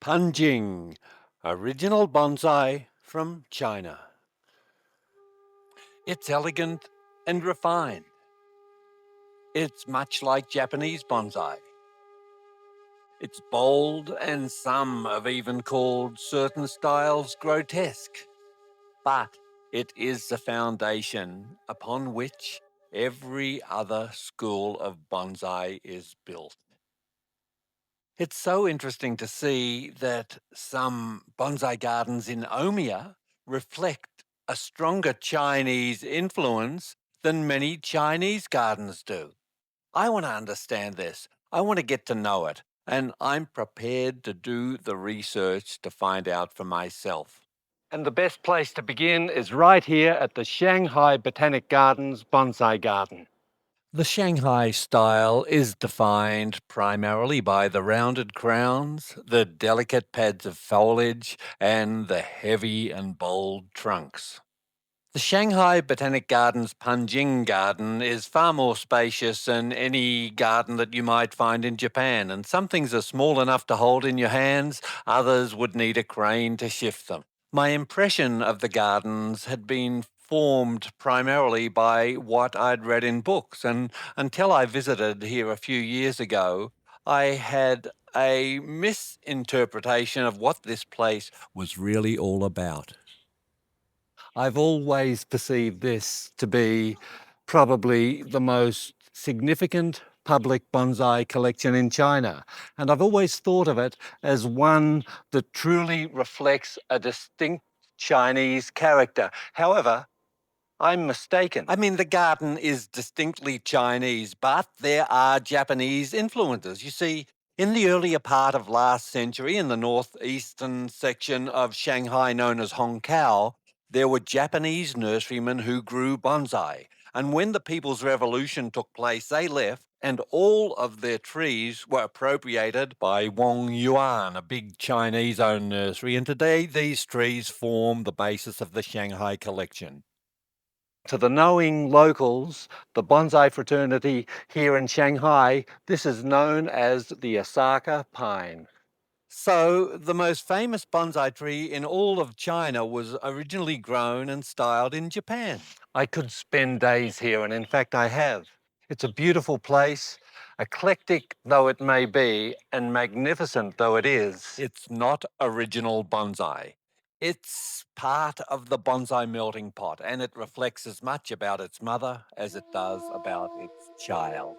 Penjing, original bonsai from China. It's elegant and refined. It's much like Japanese bonsai. It's bold, and some have even called certain styles grotesque. But it is the foundation upon which every other school of bonsai is built. It's so interesting to see that some bonsai gardens in Omiya reflect a stronger Chinese influence than many Chinese gardens do. I want to understand this. I want to get to know it. And I'm prepared to do the research to find out for myself. And the best place to begin is right here at the Shanghai Botanic Gardens Bonsai Garden. The Shanghai style is defined primarily by the rounded crowns, the delicate pads of foliage, and the heavy and bold trunks. The Shanghai Botanic Gardens Penjing Garden is far more spacious than any garden that you might find in Japan, and some things are small enough to hold in your hands, others would need a crane to shift them. My impression of the gardens had been formed primarily by what I'd read in books, and until I visited here a few years ago, I had a misinterpretation of what this place was really all about. I've always perceived this to be probably the most significant public bonsai collection in China. And I've always thought of it as one that truly reflects a distinct Chinese character. However, I'm mistaken. I mean, the garden is distinctly Chinese, but there are Japanese influences. You see, in the earlier part of last century, in the northeastern section of Shanghai known as Hongkou, there were Japanese nurserymen who grew bonsai. And when the People's Revolution took place, they left, and all of their trees were appropriated by Wang Yuan, a big Chinese owned nursery. And today, these trees form the basis of the Shanghai collection. To the knowing locals, the bonsai fraternity here in Shanghai, this is known as the Osaka pine. So, the most famous bonsai tree in all of China was originally grown and styled in Japan. I could spend days here, and in fact, I have. It's a beautiful place, eclectic though it may be, and magnificent though it is. It's not original bonsai. It's part of the bonsai melting pot, and it reflects as much about its mother as it does about its child.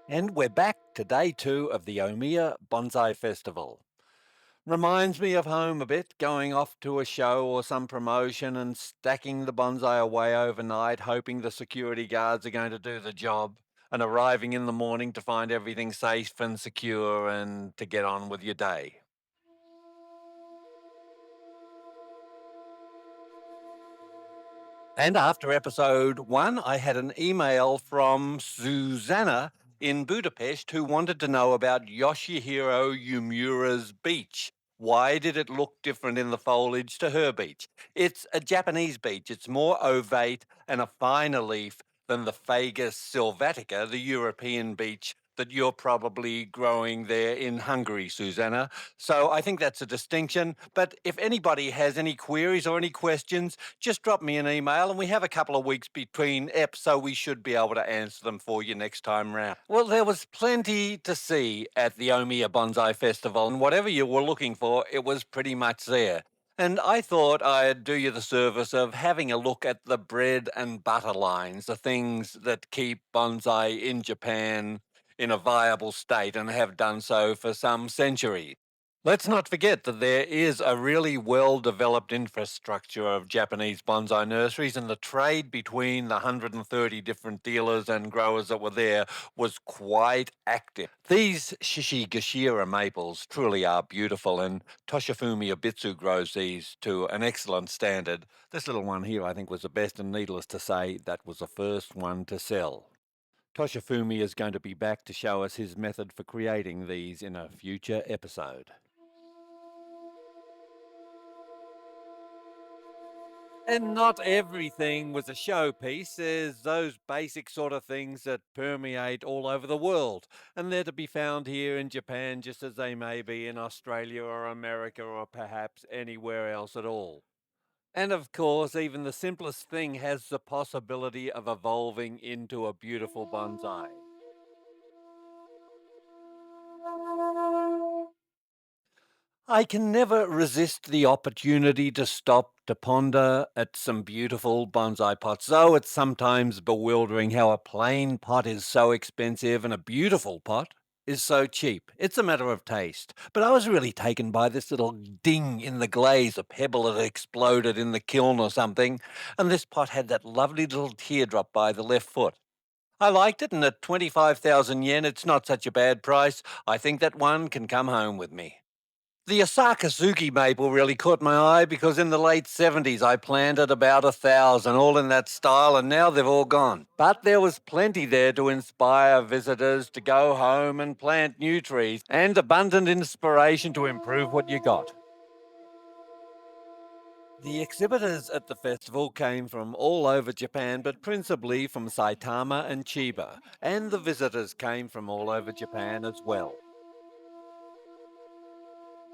And we're back to day 2 of the Omiya Bonsai Festival. Reminds me of home a bit, going off to a show or some promotion and stacking the bonsai away overnight, hoping the security guards are going to do the job, and arriving in the morning to find everything safe and secure and to get on with your day. And after episode 1, I had an email from Susanna in Budapest who wanted to know about Yoshihiro Yumura's beech. Why did it look different in the foliage to her beech? It's a Japanese beech. It's more ovate and a finer leaf than the Fagus sylvatica, the European beech that you're probably growing there in Hungary, Susanna. So I think that's a distinction. But if anybody has any queries or any questions, just drop me an email, and we have a couple of weeks between eps, so we should be able to answer them for you next time round. Well, there was plenty to see at the Omiya Bonsai Festival, and whatever you were looking for, it was pretty much there. And I thought I'd do you the service of having a look at the bread and butter lines, the things that keep bonsai in Japan in a viable state and have done so for some centuries. Let's not forget that there is a really well developed infrastructure of Japanese bonsai nurseries, and the trade between the 130 different dealers and growers that were there was quite active. These Shishigashira maples truly are beautiful, and Toshifumi Obitsu grows these to an excellent standard. This little one here, I think, was the best, and needless to say, that was the first one to sell. Toshifumi is going to be back to show us his method for creating these in a future episode. And not everything was a showpiece. There's those basic sort of things that permeate all over the world, and they're to be found here in Japan just as they may be in Australia or America or perhaps anywhere else at all. And of course, even the simplest thing has the possibility of evolving into a beautiful bonsai. I can never resist the opportunity to stop to ponder at some beautiful bonsai pots, though it's sometimes bewildering how a plain pot is so expensive and a beautiful pot is so cheap. It's a matter of taste. But I was really taken by this little ding in the glaze, a pebble that exploded in the kiln or something, and this pot had that lovely little teardrop by the left foot. I liked it, and at 25,000 yen, it's not such a bad price. I think that one can come home with me. The Osaka maple really caught my eye because in the late 70s I planted about 1,000, all in that style, and now they've all gone. But there was plenty there to inspire visitors to go home and plant new trees, and abundant inspiration to improve what you got. The exhibitors at the festival came from all over Japan, but principally from Saitama and Chiba, and the visitors came from all over Japan as well.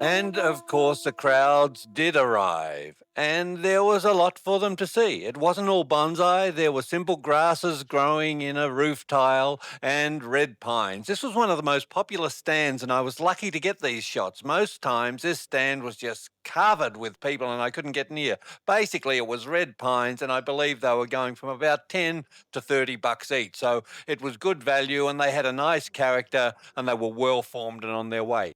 And of course, the crowds did arrive, and there was a lot for them to see. It wasn't all bonsai, there were simple grasses growing in a roof tile and red pines. This was one of the most popular stands, and I was lucky to get these shots. Most times, this stand was just covered with people, and I couldn't get near. Basically, it was red pines, and I believe they were going from about 10 to 30 bucks each. So it was good value, and they had a nice character, and they were well formed and on their way.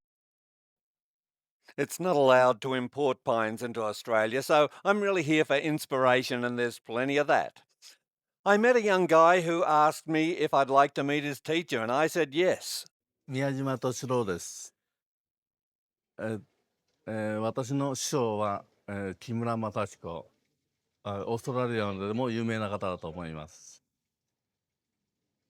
It's not allowed to import pines into Australia, so I'm really here for inspiration, and there's plenty of that. I met a young guy who asked me if I'd like to meet his teacher, and I said yes. 宮島敏郎です。私の師匠は、木村正彦、オーストラリアでも有名な方だと思います。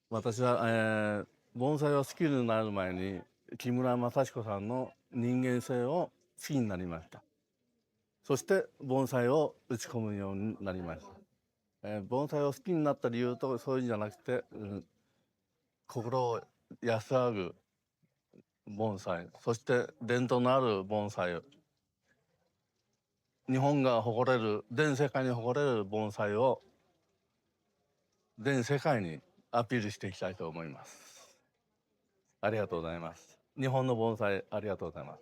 私は、盆栽を好きになる前に木村正彦さんの人間性を好きになりました。そして盆栽を打ち込むようになりました。盆栽を好きになった理由とそういうんじゃなくて、心を安らぐ盆栽、そして伝統のある盆栽、日本が誇れる、全世界に誇れる盆栽を全世界にアピールしていきたいと思います。ありがとうございます。日本の盆栽ありがとうございます。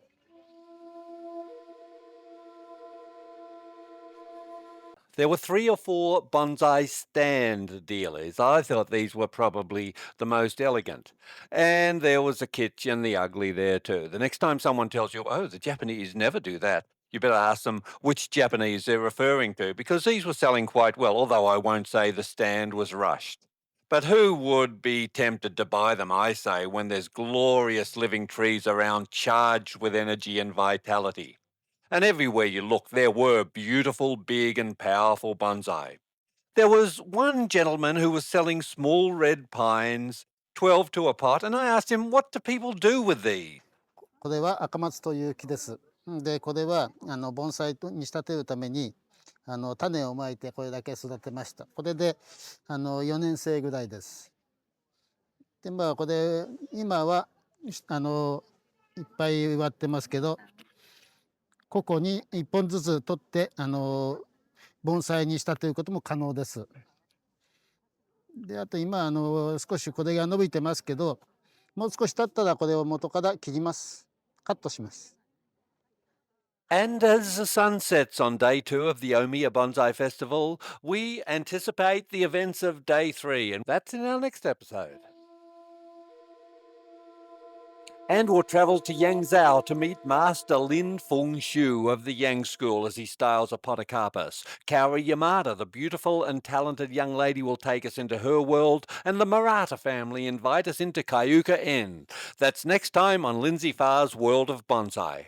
There were 3 or 4 bonsai stand dealers. I thought these were probably the most elegant. And there was the kitsch and the ugly there too. The next time someone tells you, oh, the Japanese never do that, you better ask them which Japanese they're referring to, because these were selling quite well, although I won't say the stand was rushed. But who would be tempted to buy them, I say, when there's glorious living trees around charged with energy and vitality? And everywhere you look, there were beautiful, big, and powerful bonsai. There was one gentleman who was selling small red pines, 12 to a pot, and I asked him, what do people do with these? これは赤松という木です。で、これは盆栽に仕立てるために種をまいてこれだけ育てました。これで4年生ぐらいです。で、まあこれ今はいっぱい植わってますけど、個々に1本ずつ取って盆栽に仕立てることも可能です。で、あと今少しこれが伸びてますけど、もう少し経ったらこれを元から切ります。カットします。And as the sun sets on day 2 of the Omiya Bonsai Festival, we anticipate the events of day 3, and that's in our next episode. And we'll travel to Yangzhou to meet Master Lin Feng Shu of the Yang School as he styles a potocarpus. Kaori Yamada, the beautiful and talented young lady, will take us into her world, and the Murata family invite us into Kaiuka Inn. That's next time on Lindsay Farr's World of Bonsai.